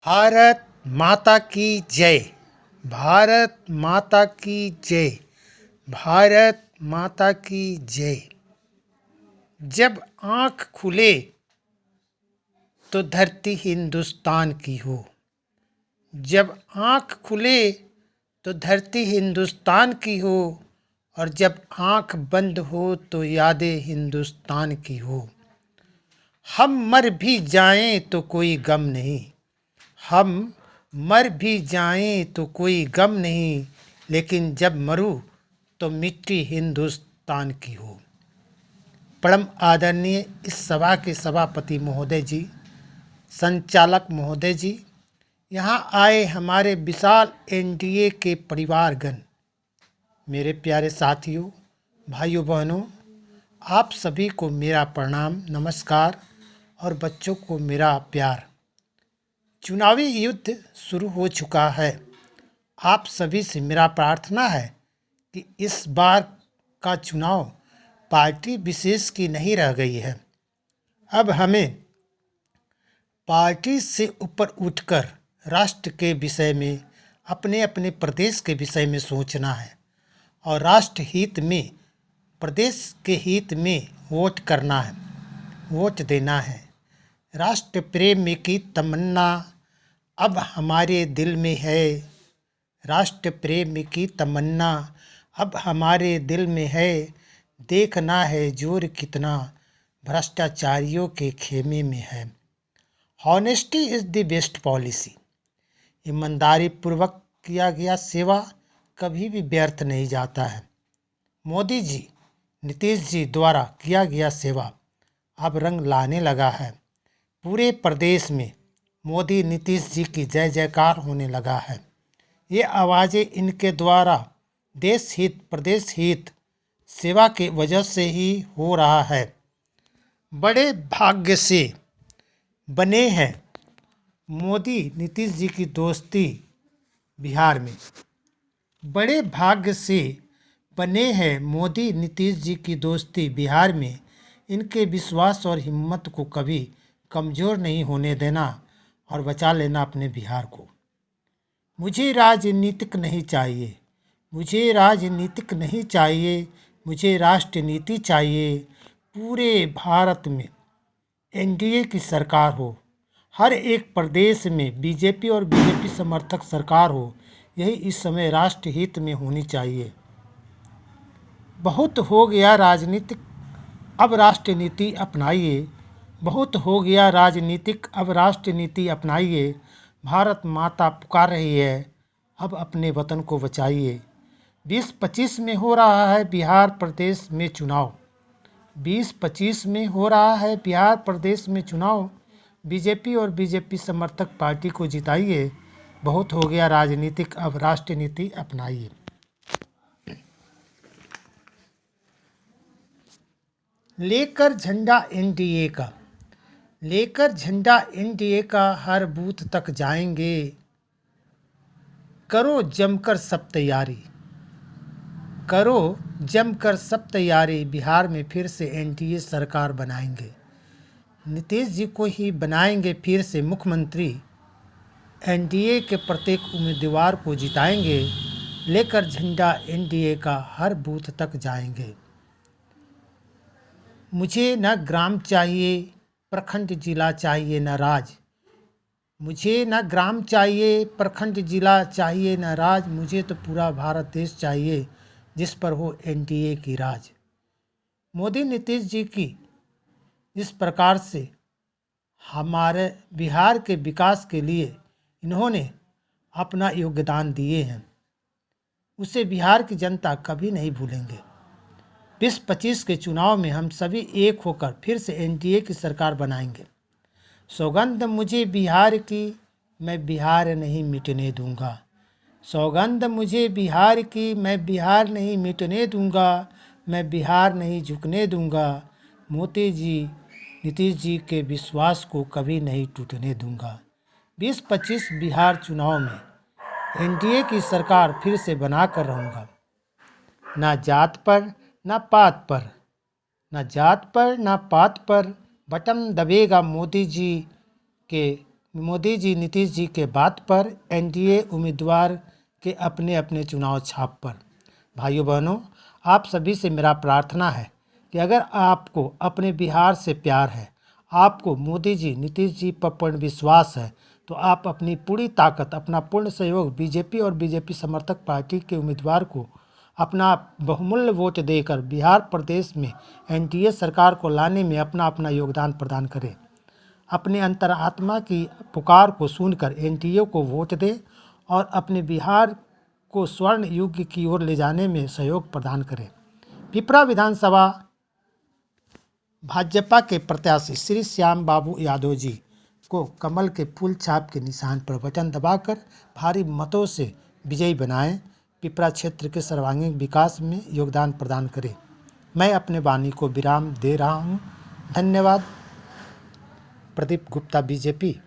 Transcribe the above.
भारत माता की जय। भारत माता की जय। भारत माता की जय। जब आँख खुले तो धरती हिंदुस्तान की हो। जब आँख खुले तो धरती हिंदुस्तान की हो, और जब आँख बंद हो तो यादें हिंदुस्तान की हो। हम मर भी जाएं तो कोई गम नहीं, हम मर भी जाएं तो कोई गम नहीं, लेकिन जब मरूं तो मिट्टी हिंदुस्तान की हो। परम आदरणीय इस सभा के सभापति महोदय जी, संचालक महोदय जी, यहाँ आए हमारे विशाल एनडीए के परिवारगण, मेरे प्यारे साथियों, भाइयों बहनों, आप सभी को मेरा प्रणाम, नमस्कार और बच्चों को मेरा प्यार। चुनावी युद्ध शुरू हो चुका है। आप सभी से मेरा प्रार्थना है कि इस बार का चुनाव पार्टी विशेष की नहीं रह गई है। अब हमें पार्टी से ऊपर उठकर राष्ट्र के विषय में, अपने अपने प्रदेश के विषय में सोचना है और राष्ट्र हित में, प्रदेश के हित में वोट करना है, वोट देना है। राष्ट्र प्रेम की तमन्ना अब हमारे दिल में है। राष्ट्र प्रेम की तमन्ना अब हमारे दिल में है। देखना है जोर कितना भ्रष्टाचारियों के खेमे में है। Honesty is the best policy. ईमानदारी पूर्वक किया गया सेवा कभी भी व्यर्थ नहीं जाता है। मोदी जी, नीतीश जी द्वारा किया गया सेवा अब रंग लाने लगा है। पूरे प्रदेश में मोदी नीतीश जी की जय जयकार होने लगा है। ये आवाज़ें इनके द्वारा देश हित, प्रदेश हित सेवा के वजह से ही हो रहा है। बड़े भाग्य से बने हैं मोदी नीतीश जी की दोस्ती बिहार में। बड़े भाग्य से बने हैं मोदी नीतीश जी की दोस्ती बिहार में। इनके विश्वास और हिम्मत को कभी कमज़ोर नहीं होने देना और बचा लेना अपने बिहार को। मुझे राजनीतिक नहीं चाहिए, मुझे राजनीतिक नहीं चाहिए, मुझे राष्ट्रनीति चाहिए। पूरे भारत में एनडीए की सरकार हो, हर एक प्रदेश में बीजेपी और बीजेपी समर्थक सरकार हो। यही इस समय राष्ट्र हित में होनी चाहिए। बहुत हो गया राजनीतिक, अब राष्ट्रनीति अपनाइए। बहुत हो गया राजनीतिक, अब राष्ट्रनीति अपनाइए। भारत माता पुकार रही है, अब अपने वतन को बचाइए। 2025 में हो रहा है बिहार प्रदेश में चुनाव। 2025 में हो रहा है बिहार प्रदेश में चुनाव। बीजेपी और बीजेपी समर्थक पार्टी को जिताइए। बहुत हो गया राजनीतिक, अब राष्ट्रनीति अपनाइए। लेकर झंडा एनडीए का, लेकर झंडा एनडीए का हर बूथ तक जाएंगे। करो जमकर सब तैयारी, करो जमकर सब तैयारी। बिहार में फिर से एनडीए सरकार बनाएंगे। नीतीश जी को ही बनाएंगे फिर से मुख्यमंत्री। एनडीए के प्रत्येक उम्मीदवार को जिताएंगे। लेकर झंडा एनडीए का हर बूथ तक जाएंगे। मुझे न ग्राम चाहिए, प्रखंड जिला चाहिए न राज। मुझे न ग्राम चाहिए, प्रखंड जिला चाहिए न राज। मुझे तो पूरा भारत देश चाहिए जिस पर हो एनडीए की राज। मोदी नीतीश जी की इस प्रकार से हमारे बिहार के विकास के लिए इन्होंने अपना योगदान दिए हैं, उसे बिहार की जनता कभी नहीं भूलेंगे। 2025 के चुनाव में हम सभी एक होकर फिर से एनडीए की सरकार बनाएंगे। सौगंध मुझे बिहार की, मैं बिहार नहीं मिटने दूंगा। सौगंध मुझे बिहार की, मैं बिहार नहीं मिटने दूंगा। मैं बिहार नहीं झुकने दूंगा। मोदी जी, नीतीश जी के विश्वास को कभी नहीं टूटने दूंगा। 2025 बिहार चुनाव में एनडीए की सरकार फिर से बनाकर रहूँगा। ना जात पर ना पात पर, ना जात पर ना पात पर बटन दबेगा मोदी जी के मोदी जी नीतीश जी के बात पर, एनडीए उम्मीदवार के अपने अपने चुनाव छाप पर। भाइयों बहनों, आप सभी से मेरा प्रार्थना है कि अगर आपको अपने बिहार से प्यार है, आपको मोदी जी नीतीश जी पर पूर्ण विश्वास है, तो आप अपनी पूरी ताकत, अपना पूर्ण सहयोग बीजेपी और बीजेपी समर्थक पार्टी के उम्मीदवार को अपना बहुमूल्य वोट देकर बिहार प्रदेश में एनडीए सरकार को लाने में अपना अपना योगदान प्रदान करें। अपने अंतरात्मा की पुकार को सुनकर एनडीए को वोट दें और अपने बिहार को स्वर्ण युग की ओर ले जाने में सहयोग प्रदान करें। पिपरा विधानसभा भाजपा के प्रत्याशी श्री श्याम बाबू यादव जी को कमल के फूल छाप के निशान पर बटन दबाकर भारी मतों से विजयी बनाएं। पिपरा क्षेत्र के सर्वांगीण विकास में योगदान प्रदान करें। मैं अपने वाणी को विराम दे रहा हूं। धन्यवाद। प्रदीप गुप्ता, बीजेपी।